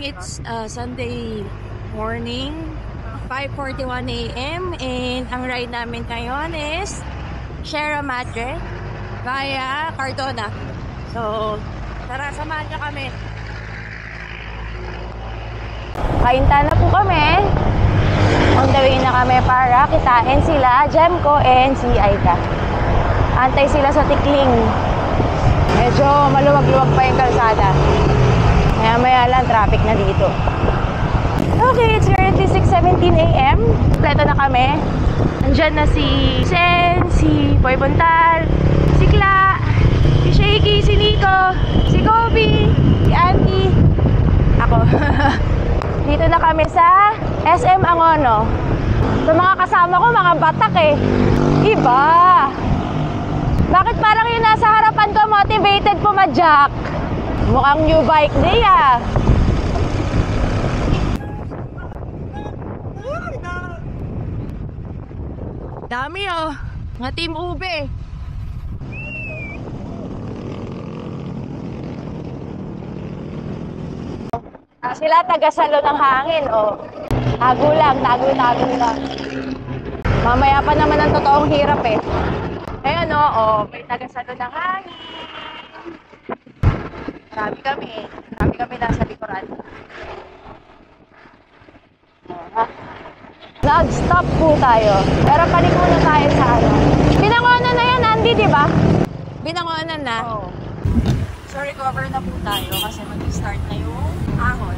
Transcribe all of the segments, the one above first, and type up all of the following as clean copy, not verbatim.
morning. It's Sunday morning, 5:41 a.m. and ang ride namin ngayon is Sierra Madre via Cardona. So, tara, samahan niyo kami. Kainta na po kami. On the way na kami para kitain sila, Jemco and si Aika. Antay sila sa Tikling. Medyo maluwag-luwag pa yung kalsada. Maya-maya lang, traffic na dito. Okay, it's currently 6:17 a.m. Kompleto na kami. Nandyan na si Sen, si Boy Buntal, si Kla, si Shaky, si Nico, si Kobe, si Andy, ako. Dito na kami sa SM Angono. Sa mga kasama ko, mga batak eh. Iba! Bakit parang yung nasa harapan ko motivated pumadyak? Mukhang new bike day ah. Dami oh. Mga Team Ube. Sila taga-salo ng hangin oh. Tago lang, tago lang. Mamaya pa naman ang totoong hirap eh. Ayan oh, may taga-salo ng hangin. Marami kami nasa likuran. Nag-stop po tayo. Pero balik muna tayo sa ano. Binangonan na yan, Andy, di ba? Binangonan na? Oo. So, recover na po tayo kasi mag-start na yung ahon.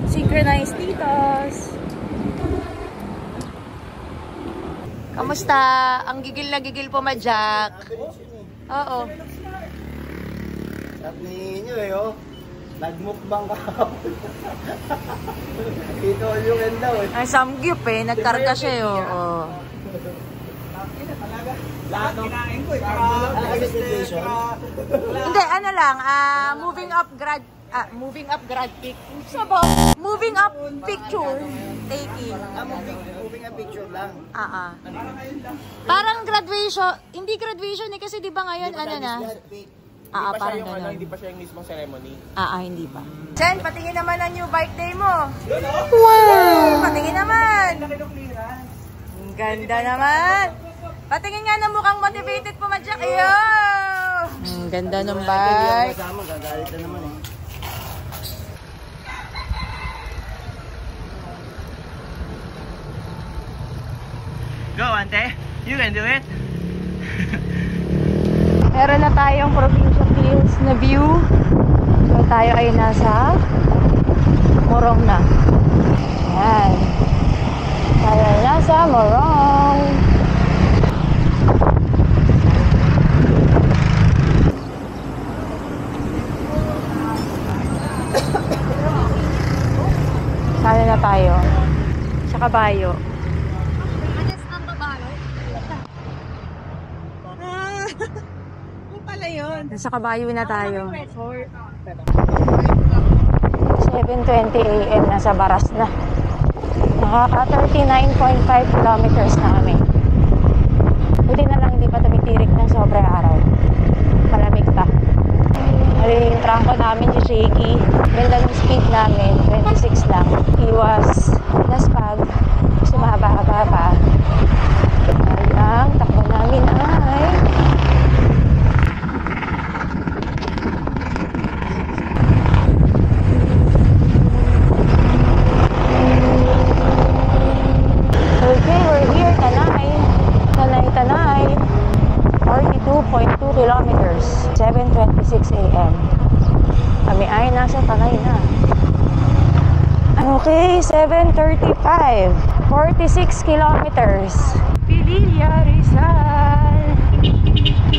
Synchronized titos. Kamusta? Ang gigil na gigil pumadyak. Oo. Sabi ninyo eh, oh. Nagmukbang ka. Ito yung end daw eh. Ay, samgyup eh. Nagkarga siya eh, oo. Lahat ng kinain ko eh. Hindi, ano lang. Moving up grad pic. Moving up picture taking. Moving a picture lang. Parang graduation. Hindi graduation eh kasi di ba ngayon ano na? Parang gano'n. Hindi pa siya yung mismong ceremony. Hindi pa. Sen, patingin naman ang new bike day mo. Wow! Patingin naman. Ang ganda naman. Patingin nga na mukhang motivated pumadyak. Iyo! Ang ganda ng bike. Gagalit na naman eh. Go, Ante. You can do it. Meron na tayong Provincial Hills na view. So tayo ay nasa Morong na. Ayan. Tayo ay nasa Morong. Saan na tayo? Sa Kabayo. Nasa Kabayo na tayo. 7:20 a.m. Nasa Baras na. Nakaka 39.5 kilometers na kami. Buti na lang hindi pa tumitirik ng sobrang araw. Malamig pa. Yung trangko namin si Shaky. Ganda ng speed namin. 26 lang. Iwas. Naspag. Sumahaba-haba pa. Ang takbo namin ay Tanay, 42.2 kilometers, 7:26 a.m. Kami ay nasa Tanay na. Okay, 7:35, 46 kilometers. Pililla, Rizal. Pililla.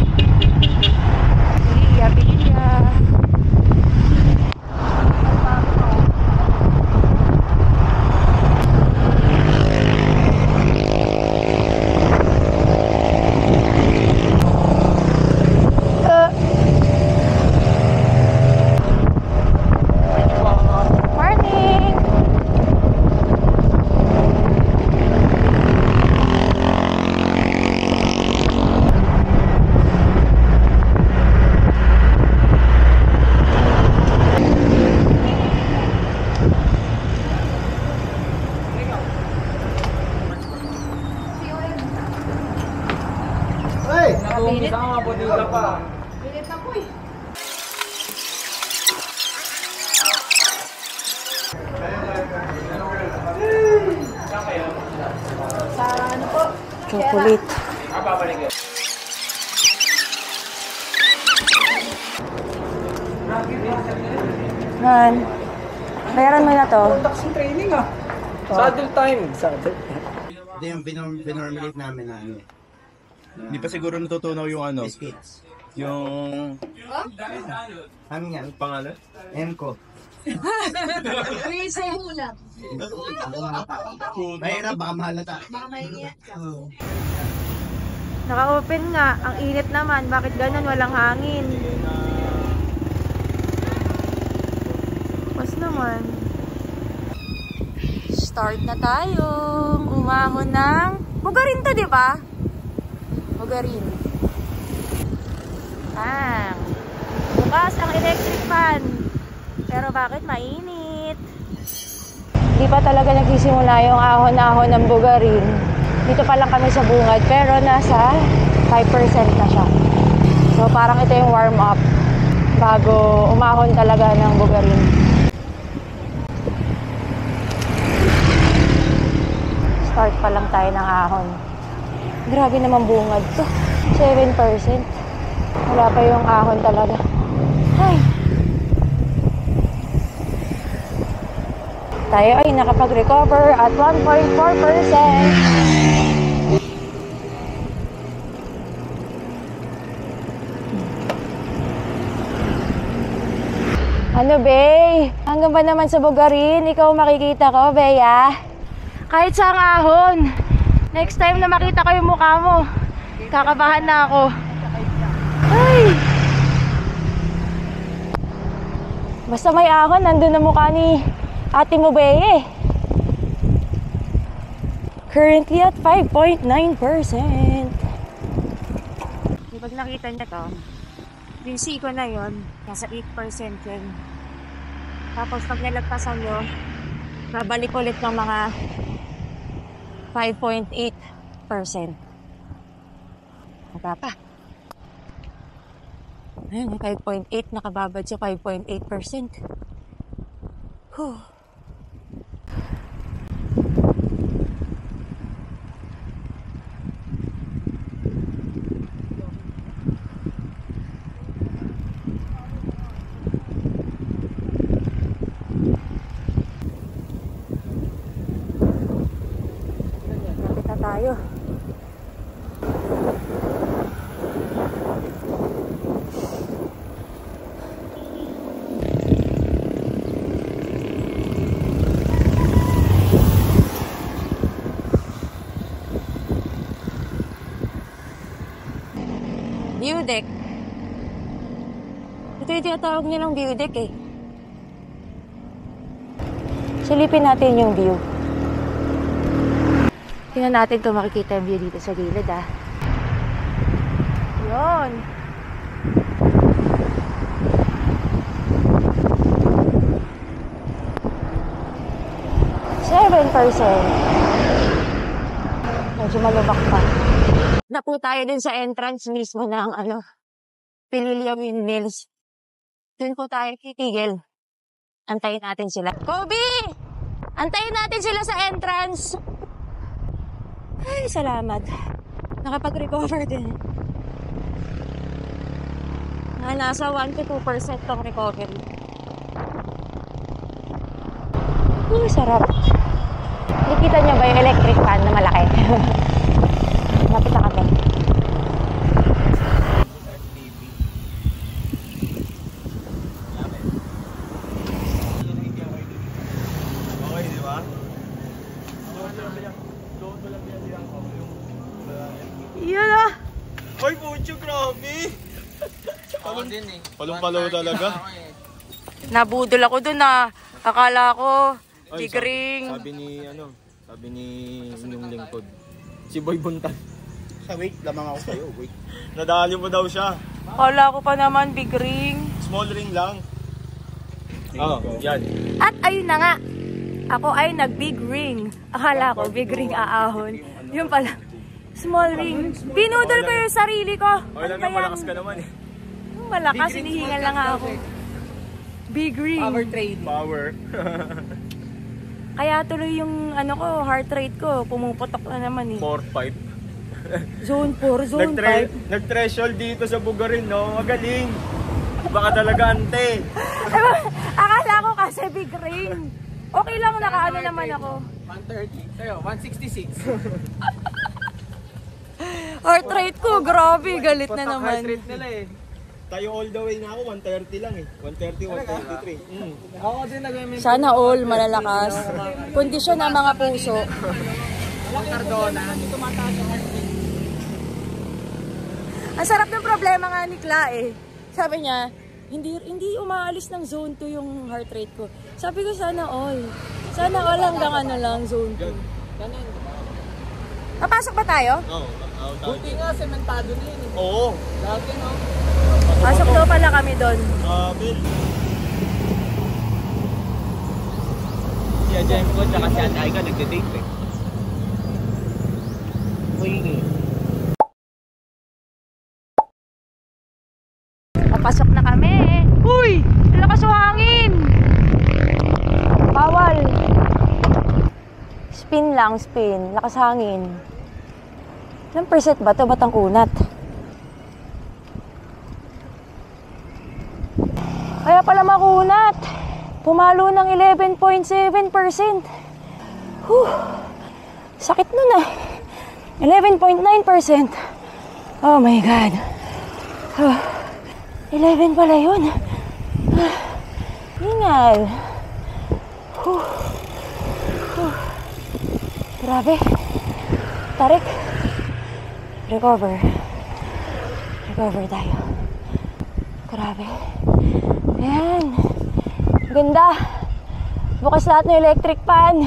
Pinit. Sa ano po? Chocolate. Man, bayaran mo na to. Taxing training ah. Saddle time. Hindi yung binormulate namin na ano. Hindi pa siguro natutunaw yung ano, Biscuits. yung Ano yan? pangalan? M-ko. Mahirap, baka mahalata. Naka-open nga. Ang init naman. Bakit ganun? Walang hangin. Pas naman. Start na tayong umahon ng Bugarin to, di ba? Bugarin. Bukas ang electric fan. Pero bakit mainit? Hindi pa talaga nagsisimula yung ahon-ahon ng Bugarin. Dito pa lang kami sa bungad, pero nasa 5% na siya. So parang ito yung warm up bago umahon talaga ng Bugarin. Start pa lang tayo ng ahon. Grabe naman bungad to. 7%. Wala pa yung ahon talaga. Ay! Tayo ay nakapag-recover at 1.4%. Ano, Bey? Hanggang ba naman sa Bugarin? Ikaw makikita ko, Beya? Kahit sa ahon. Next time na makita ko yung mukha mo, kakabahan na ako. Ay! Basta may ahon, nandun na mukha ni Ate mo, Beye. Currently at 5.9%. Pag nakita niya to, yung ko na yun, nasa 8% yun. Tapos pag nalagpasan nyo, babalik ulit ng mga 5.8%. Maka pa. Ayun, 5.8, nakababad sa 5.8%. Whew. Lapit na tayo. View deck. Ito yung tinatawag nilang view deck eh. Silipin natin yung view. Tingnan natin kung makikita yung view dito sa gilid ah. Yun. Medyo malubak pa. Na po tayo dun sa entrance mismo ng Pililya Windmills. Dun po tayo titigil. Antayin natin sila. Kobe! Antayin natin sila sa entrance. Ay, salamat. Nakapag-recover din. Nasa 1 to 2% tong recovery. Sarap. Nakita niyo ba yung electric fan na malaki? Lapit na kami. Okay, di ba? Yun ah! Hoy, Pucho, grabe! Ako din eh. Palong-palo talaga. Nabudol ako dun ah. Akala ko, tigring. Sabi ni yung lingkod. Si Boy Buntan. Wait, lamang ako sa'yo. Wait. Nadali mo daw siya. Akala ko pa naman big ring. Small ring lang. Oh, yan. At ayun na nga. Ako ay nag big ring. Akala ko big ring aahon. Yung pala, Small ring. Pinudol ko yung sarili ko. Okay lang yan, malakas ka naman eh. Malakas, hinihingal lang ako. Big ring. Power trade. Power. Kaya tuloy yung ano ko, heart rate ko, pumuputok na naman eh. 4-5. Zone 4, zone 5. Nag-threshold dito sa Bugarin, no? Magaling. Baka talaga ante. Akala ko kasi big ring. Okay lang, nakaano naman ako. 130. Sa'yo, 166. Heart rate ko, grabe, galit na Heart naman. rate nila eh. Tayo all the way na ako, 130 lang eh. 130, 133. Ako din nag-maintain. Sana all malalakas. Kondisyon ng mga puso. Ang Cardona. Ang sarap ng problema nga ni Kla eh. Sabi niya, hindi umaalis ng zone 2 yung heart rate ko. Sabi ko sana all. Sana all hanggang ano lang, zone 2. Papasok ba tayo? Oo. Buti nga, sementado na yun eh. Oo. Dati no? Pasok daw pala kami doon. Bill. Si Ajem ko tsaka si Atay ka nagde-date eh. Papasok na kami. Uy! Lakas ng hangin! Bawal. Spin lang, spin. Lakas hangin. Ilang percent ba ito? Ba't ang kunat? Kaya pala makunat. Pumalo ng 11.7%. Sakit nun ah. 11.9%. Oh my God. 11 pala yun. Hingal. Grabe. Tarik. Recover. Recover tayo. Grabe. Ayan. Ganda. Bukas lahat ng electric fan.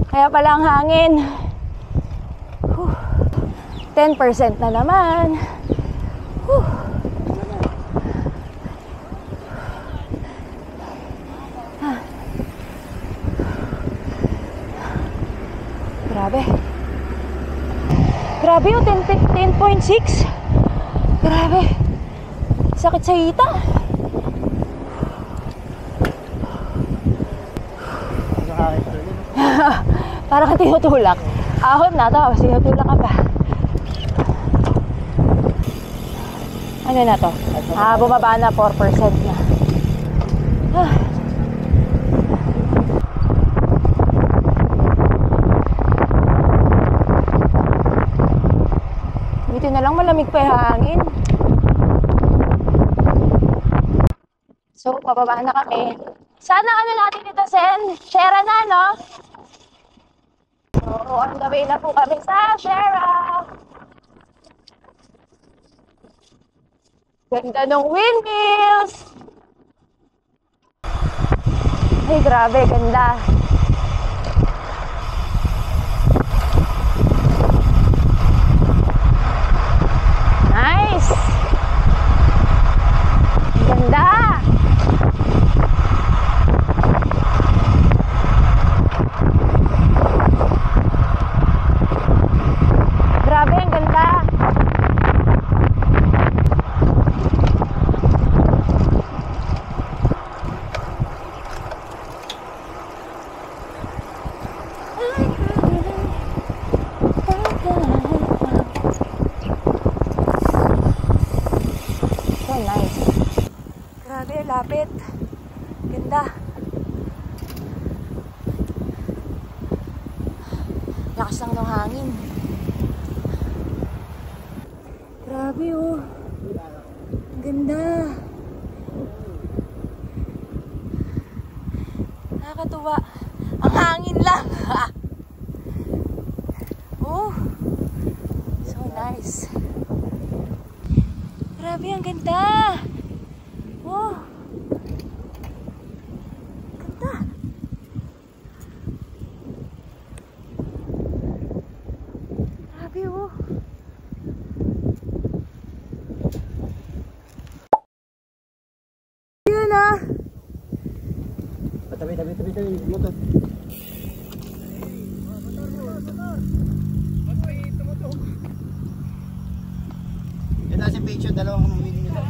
Kaya pala ang hangin. 10% na naman. Grabe. Grabe yung 10.6. Grabe. Sakit sa hita. Parang ka tinutulak. Ahon na to. Tinutulak ka pa. Ano na to? Bumaba na 4% na. Dito na lang malamig pa yung hangin. So, pababa na kami. Sana ano natin dito, Sen? Shera na, no? So, on the way na po kami sa Shera. Ganda ng windmills. Ay, grabe, ganda. Nice! Ganda! Grabe, ang ganda! So nice. Grabe, lapit. Ganda. Lakas lang ng hangin. Grabe oh. Ganda. Nakakatuwa. Ang hangin lang. Oh. So nice. Grabe, ang ganda. Oh. Ganda. Grabe oh. Yun ah. Tabi. Motor. yung picture, dalawang humili nila.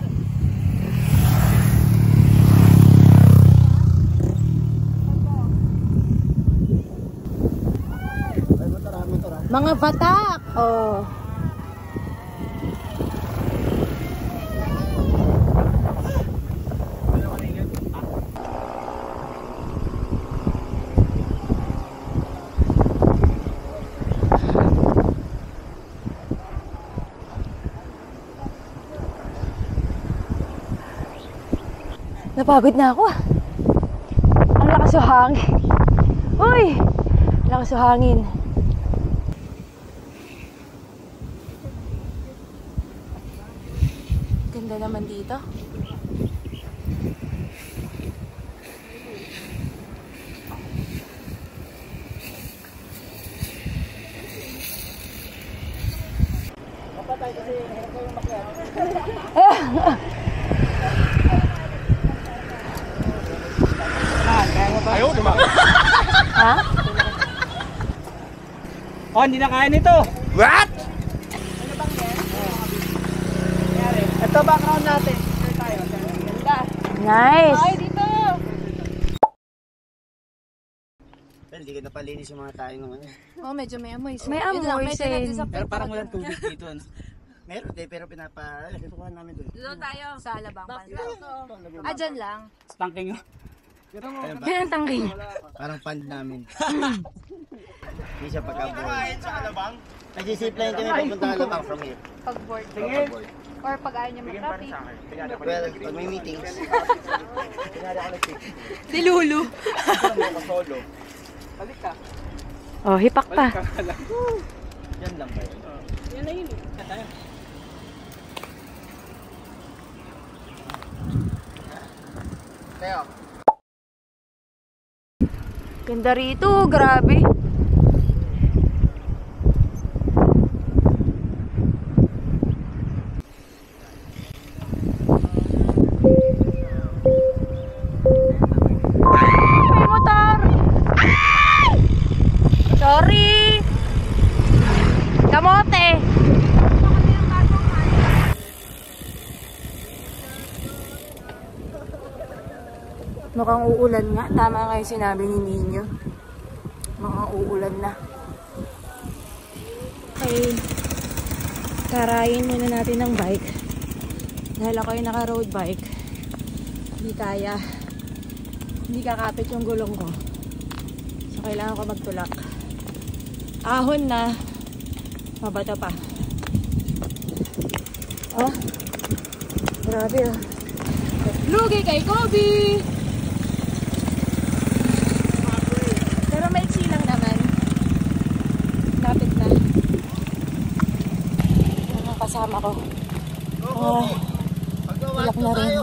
Ay, motor. Mga batak! Oh. Napagod na ako ah. Ang lakas ng hangin. Uy! Lakas ng hangin. Ganda naman dito. Ha? Oh, hindi na kaya nito. What? Ito background natin. Nice! Well, hindi ka napalinis yung mga tayo naman. Oh, medyo may amoy. May amoy, Sen. Pero parang walang tubig dito. Meron din, pero pinapalagay namin doon. Doon tayo. Sa Alabang Panda. Ah, dyan lang. Stunking yun. Ayun ba? Yan ang tangking. Parang fund namin. Hindi siya pagka-board. Nagsisipline kami papunta Alabang from here. Pag-board. Or pag ayaw niya mag-traffic. Well, pag may meetings. Si Lulu. Oh, hipak pa. Yan lang ba yun? Ganda rito, grabe. May motor! Sorry! Kamote! Mukhang uulan nga. Tama nga yung sinabi ni Nino. Mukhang uulan na. Okay. Tarayin muna natin ng bike. Dahil ako yung naka-road bike. Hindi kaya. Hindi kakapit yung gulong ko. So, kailangan ko magtulak. Ahon na. Mabato pa. Oh. Grabe oh. Lugi kay Kobe! Pero may lang naman. Lapit na. Yan ang kasama ko. Tulak na rin.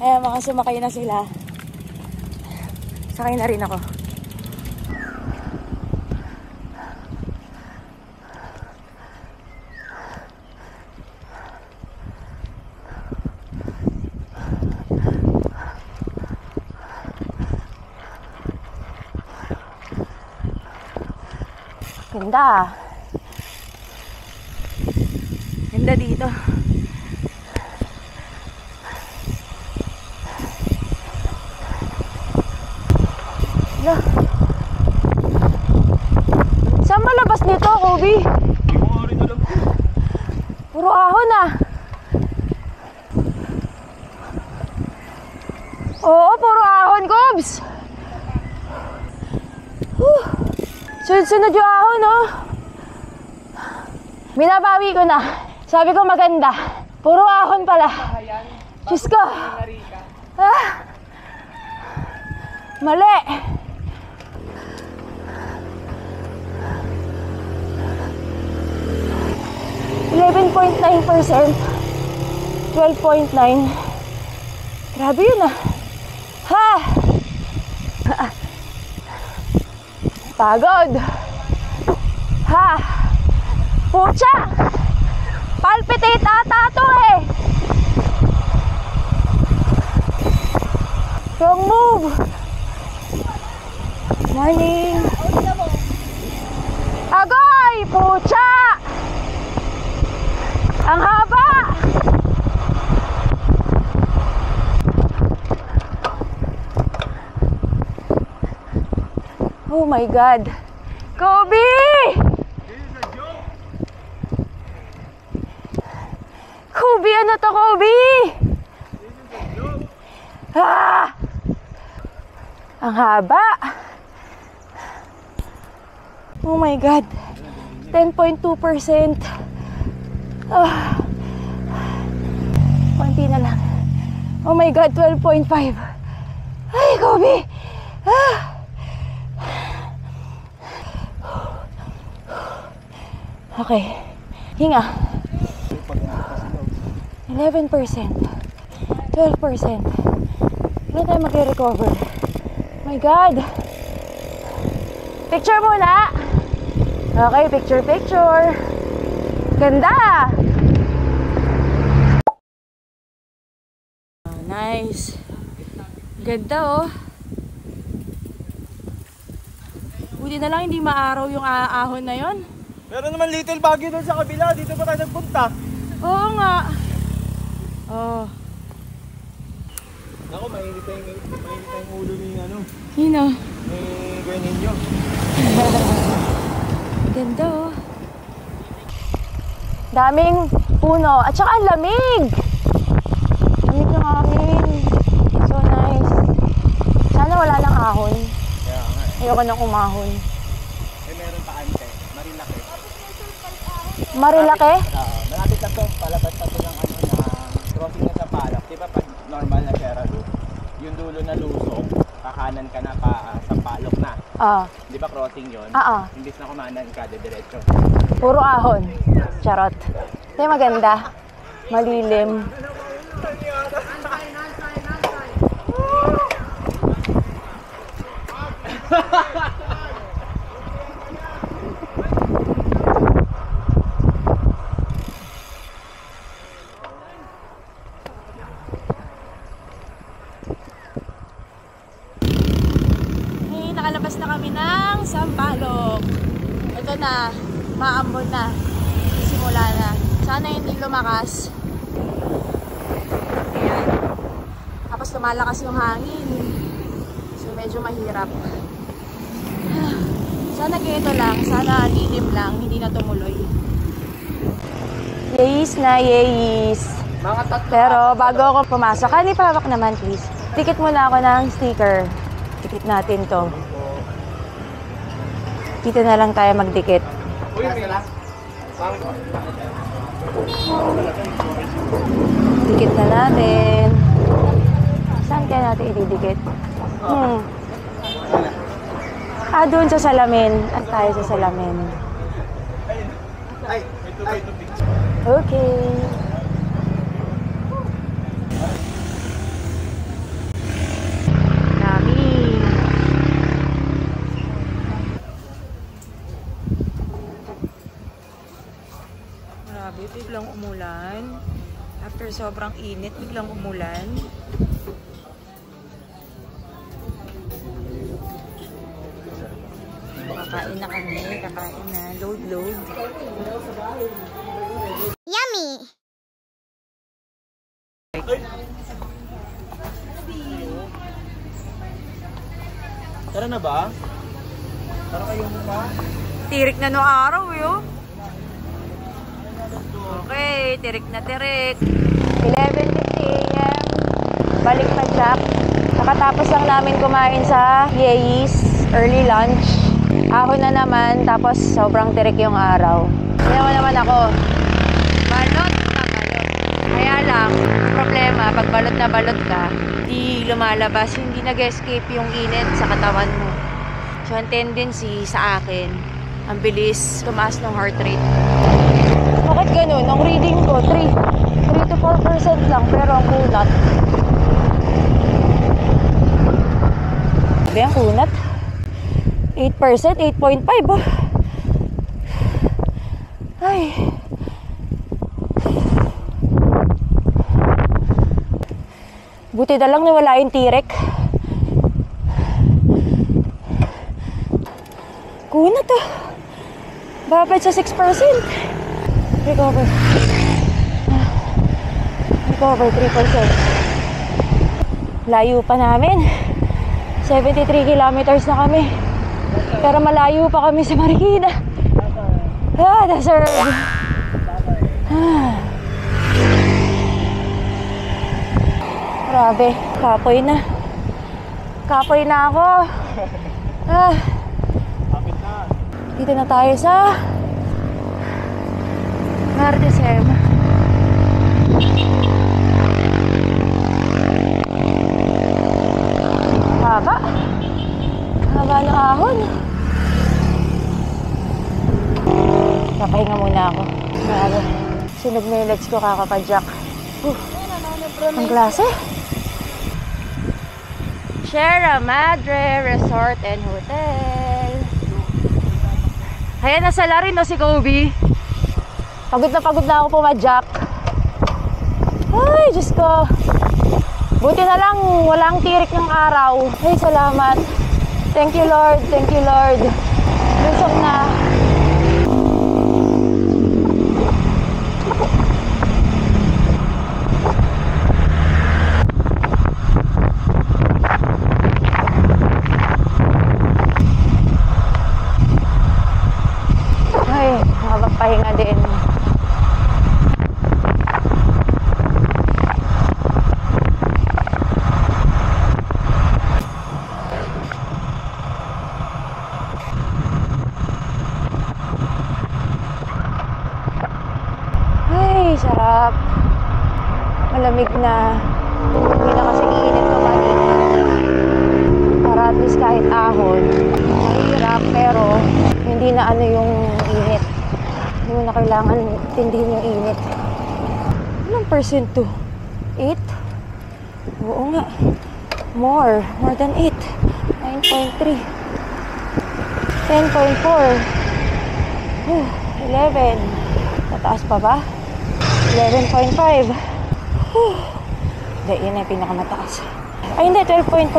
Ayan, mga sumakay na sila. Sakay na rin ako. Ganda. Ganda dito. Hala. Saan malabas nito, Kobe? Puro ahon ah. Oo, puro ahon, Kobs. Sunod-sunod yung ahon, oh. Binabawi ko na. Sabi ko maganda. Puro ahon pala. Diyos ko. Ah. Mali. .9%. 12.9. Grabe yun ah. Ha! Pagod. Ha! Pucha! Palpitate ata to eh. Wrong move. Morning. Agoy! Pucha! Ang haba! Oh my God! Kobe! Kobe, ano to, Kobe? Ah! Ang haba! Oh my God! 10.2%. Ah. Konti na lang. Oh my God, 12.5. Ay, Kobe! Ah. Okay. Hinga. 11%. 12%. Hindi tayo mag-recover. My God! Picture muna! Okay, picture. Ganda! Oh, nice. Ganda oh. Buti na lang hindi maaraw yung ahon na yon. Meron naman little bagyo doon sa kabila. Dito ba tayo nagpunta? Oo nga. Oh. Ako, mainit tayong ulo ni ano. Sino? Ni Kuya Ninyo. Ganda oh. Daming puno. At saka ang lamig. Lamig ng hangin. So nice. Sana wala nang ahon. Ayoko nang umahon. Eh, meron pa ante. Marilaki. Marilaki? Malapit lang to. Palabas pa to ng ano na crossing na sa Palak. Di ba pag normal na Sierra Loop, yung dulo na lusong, kakanan ka na pa sa Palok na. Di ba crossing yun? Imbis na kumanan ka, diretso. Puro ahon. Charot. Ito yung maganda. Malilim. Nakalabas na kami ng Sampaloc. Ito na, maambon na. Simula na. Sana hindi lumakas. Ayan. Tapos lumalakas yung hangin. So medyo mahirap. Sana ganito lang. Sana lilim lang. Hindi na tumuloy. Yeis na, yeis. Pero bago ako pumasok, hindi pawak naman please. Tikit muna ako ng sticker. Tikit natin to. Dito na lang tayo magdikit. Dikit na natin. Saan kaya natin ididikit? Doon sa salamin. At tayo sa salamin. Okay. Biglang umulan. After sobrang init, biglang umulan. Kakain na kami. Kakain na. Load. Yummy! Tara na ba? Tara kayo muna. Tirik na no araw yun. Okay, tirik na tirik. 11:50 AM. Balik na Jack. Nakatapos lang namin kumain sa Yeis. Early lunch. Ahon na naman. Tapos sobrang tirik yung araw. Kaya naman ako. Balot na balot. Kaya lang, problema, pag balot na balot ka, di lumalabas. Hindi nag-escape yung init sa katawan mo. So, ang tendency sa akin, ang bilis tumaas ng heart rate. Bakit ganun? Ang reading ko, 3 to 4% lang, pero ang kunat. Sabi ang kunat? 8%, 8.5 oh. Ay. Buti na lang nawala yung tirek. Kunat ah. Dapat sa 6%. Recover. Recover 3%. Layo pa namin. 73 kilometers na kami. Pero malayo pa kami sa Marikina. Deserve. Grabe, kapoy na. Kapoy na ako. Dito na tayo sa Martesem. Haba. Haba ng ahon. Papahinga muna ako. Grabe. Sunog na yung legs ko kakapadyak. Ang klase. Sierra Madre Resort and Hotel. Ayan, nasa la rin no si Kobe. Pagod na ako pumadyak. Ay, Diyos ko. Buti na lang, walang tirik ng araw. Ay, salamat. Thank you, Lord. Thank you, Lord. Lusog na. Ay, makapagpahinga din. Sarap. Malamig na. Hindi na kasi iinit ko kanina. Para at least kahit ahon. Mahirap pero hindi na ano yung init. Hindi mo na kailangan tindihin yung init. Anong percent to? 8? Oo nga. More than 8. 9.3. 10.4. 11. Tataas pa ba? 11.5. Hindi, yun na yung pinakamataas. Ay, hindi, 12.5.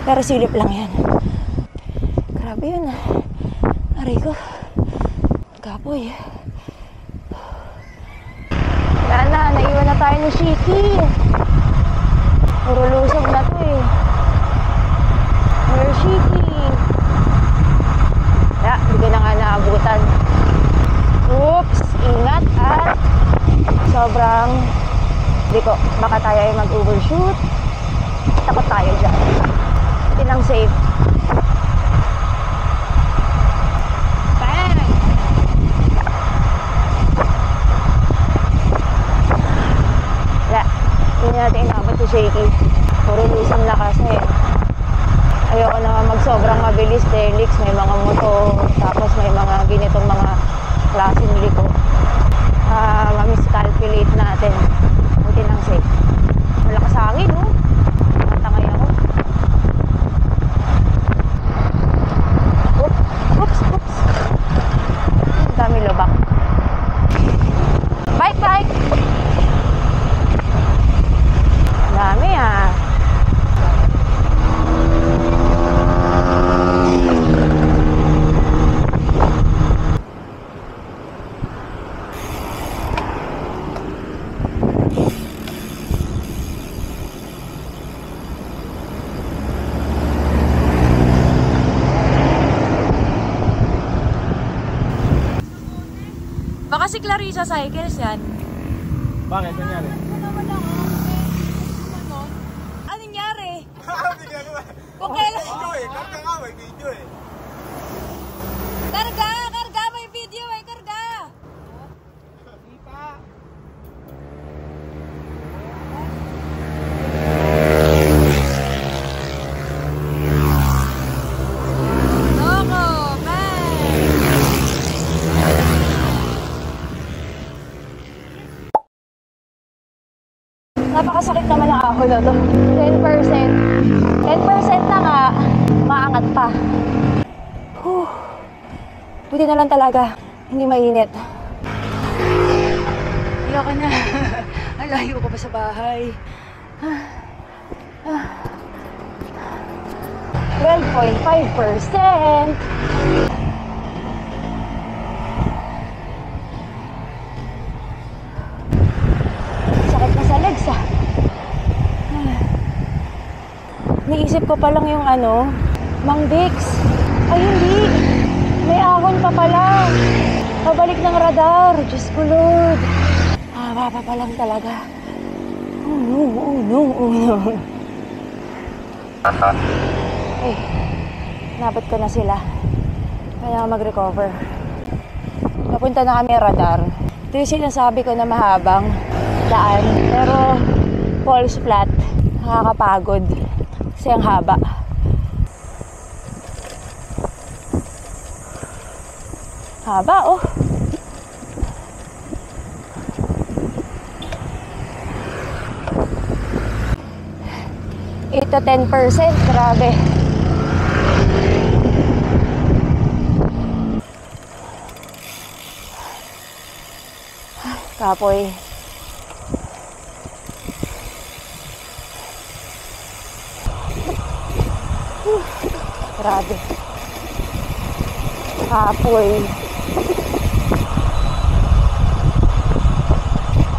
Pero silip lang yan. Grabe yun ah. Aray ko. Kapoy. Wala na, naiwan na tayo ni Shiki. Puro lusog na to eh. Where's Shiki? Hindi ko na nga naabutan. Oops, ingat at sobrang baka tayo ay mag-overshoot. Takot tayo dyan. Ito lang safe. Bang! Hindi natin inabot si Shaky. Puro lusam na kasi. Ayoko na mag-sobrang mabilis dahil may mga motor, tapos may mga ganitong mga klaseng liko. Miscalculate natin. Buti lang safe. Malakas sa hangin, no? Matangay ako. Oops. Ang dami lobak. Bike! Dami ah. Baka si Clarissa Cycles yan. Bakit? Nangyari? Ano nangyari? Okay lang. Video eh. Karga nga, may video eh. Karga! May video eh! Karga! Di pa. Loko! Man! Napakasakit naman ang ako na to. 10%. 10% na nga, maangat pa. Buti na lang talaga, hindi mainit. Ayoko na. Ang layo ko pa sa bahay. 12.5%. Niisip ko pa lang yung Mang Bix. Ay, hindi. May ahon pa pala. Pabalik ng radar. Diyos ko, Lord. Baba pa lang talaga. Oh no, oh no, oh no. Eh, napit ko na sila. Kaya mag-recover. Napunta na kami radar. Ito yung sinasabi ko na mahabang daan. Pero falls flat. Nakakapagod. Kasi ang haba. Haba, oh. Ito 10%. Grabe. Kapoy. Grabe. Kapoy.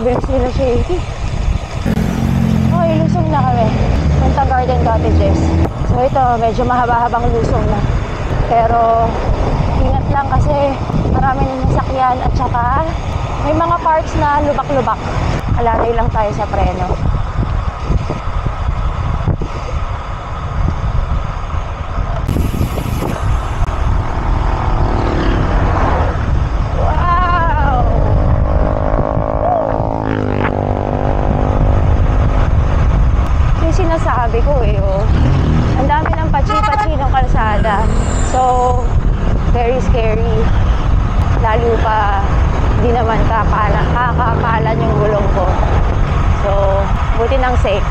Bilis nila shaky. Okay, lusong na kami. Punta Garden Cottages. So ito, medyo mahaba-habang lusong na. Pero ingat lang kasi marami ng sasakyan at saka may mga parts na lubak-lubak. Alalay lang tayo sa preno. Wow! Yung sinasabi ko ang dami ng pachi-pachi ng kalsada. So, very scary. Lalo pa hindi naman kakapalan yung gulong ko. So, buti nang safe.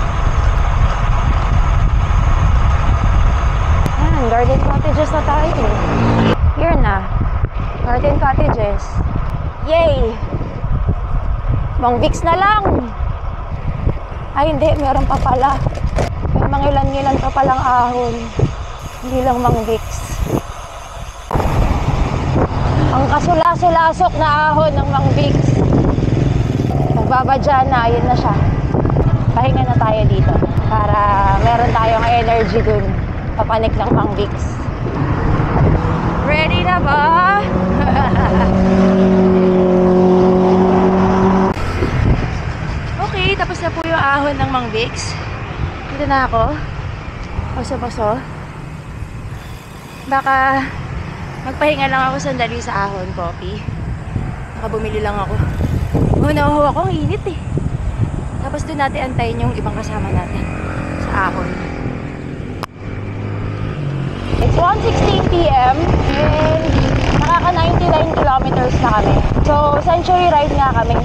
Ayan, Garden Cottages na tayo. Here na. Garden Cottages. Yay! Mang Bix na lang! Ay, hindi. Meron pa pala. May mga ilan-ilan pa palang ahon. Hindi lang Mang Bix. Ang kasula-sulasok na ahon ng Mang Bix. Nagbabadya na, yun na siya. Pahinga na tayo dito para meron tayong energy dun. Papanik ng Mang Bix. Ready na ba? Okay, tapos na po yung ahon ng Mang Bix. Dito na ako. Paso-paso. Baka magpahinga lang ako sandali sa ahon, Poppy. Bumili lang ako. Nahuho ako, ang init eh. Tapos doon natin antayin yung ibang kasama natin sa ahon. It's 1:16 p.m. and nakaka 99 kilometers na kami. So, century ride nga kami.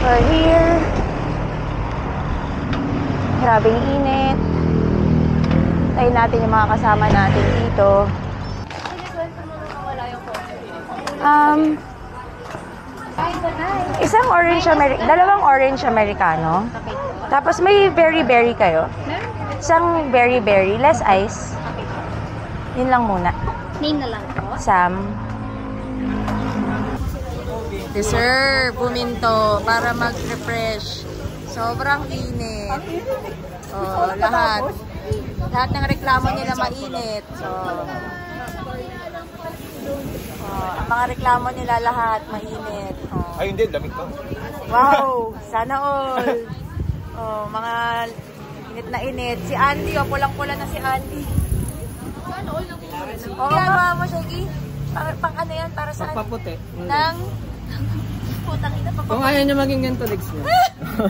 We're here. Grabing init. Tayo natin yung mga kasama natin dito. Dalawang orange Americano. Tapos may berry-berry kayo. Isang berry-berry, less ice. Yun lang muna. Name na lang po. Sam. Sir, buminto para mag-refresh. Sobrang init. Oh, lahat ng reklamo nila mainit. So, ang mga reklamo nila lahat mainit. Oh. Ay, hindi. Lamig ko. Wow! Sana all. Oh, mga init na init. Si Andy, pulang-pula na si Andy. Sana all ng init. Oo, ginagawa mo, Shaggy? Pang ano yan? Para saan? Pagpaputi. Nang putang ina, pagpaputi. Kung ayaw niya maging ganito legs niya.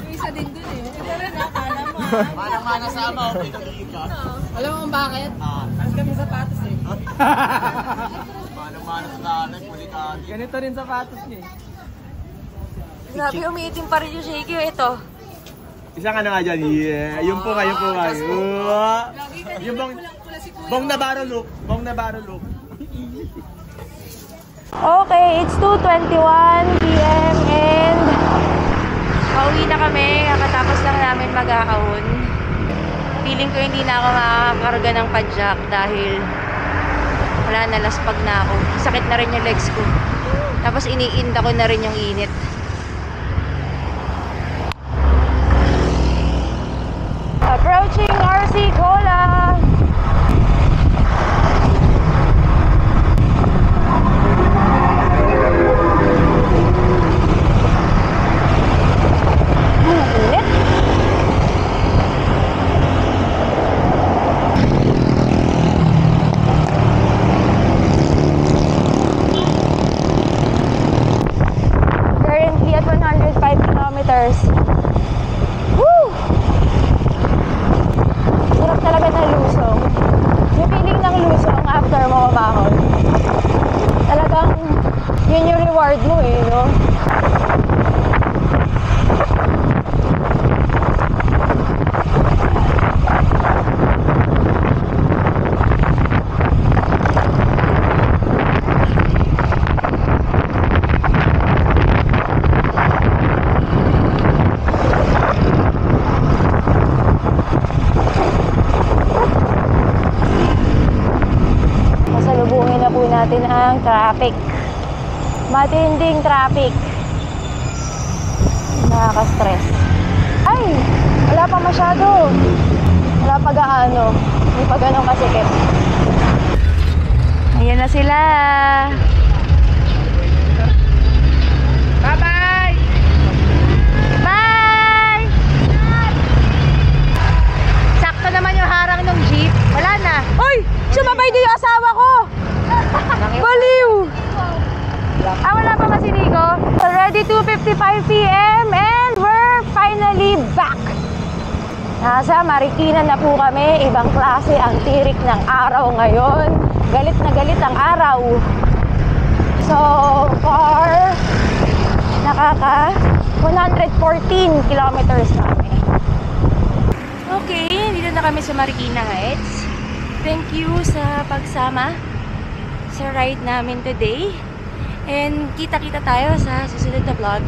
Isa din dun eh. Ito rin nakala mo. Mana-mana sa ama, okay kang iika. Alam mo kung bakit? Mas kami sapatos eh. Mana-mana sa nanay, kulitan. Ganito rin sapatos niya eh. Grabe, umiitim pa rin yung Shaggy. Ito. Isang ano nga dyan, yeah. Yung po nga. Yung bong Navarro look. Bong Navarro look. Okay, it's 2:21 p.m. and pauwi na kami. Kakatapos lang namin mag-aahon. Feeling ko hindi na ako makakakarga ng padjak dahil wala na, laspag na ako. Sakit na rin yung legs ko. Tapos iniinda ko na rin yung init. Approaching RC Cola! natin ang traffic. Matinding traffic. Nakaka-stress. Ay! Wala pa masyado. Wala pa gaano. Hindi pa ganun kasikip. Ayan na sila. Bye-bye! Bye! Sakto naman yung harang ng jeep. Wala na. Uy! Sumabay din yung asawa ko! Baliw! Wala pa ba si Nico? Already 2:55 p.m. and we're finally back. Nasa Marikina na po kami. Ibang klase ang tirik ng araw ngayon. Galit na galit ang araw. So far, nakaka 114 kilometers na kami. Okay, dito na kami sa Marikina Heights. Thank you sa pagsama sa ride namin today. And kita-kita tayo sa susunod na vlog.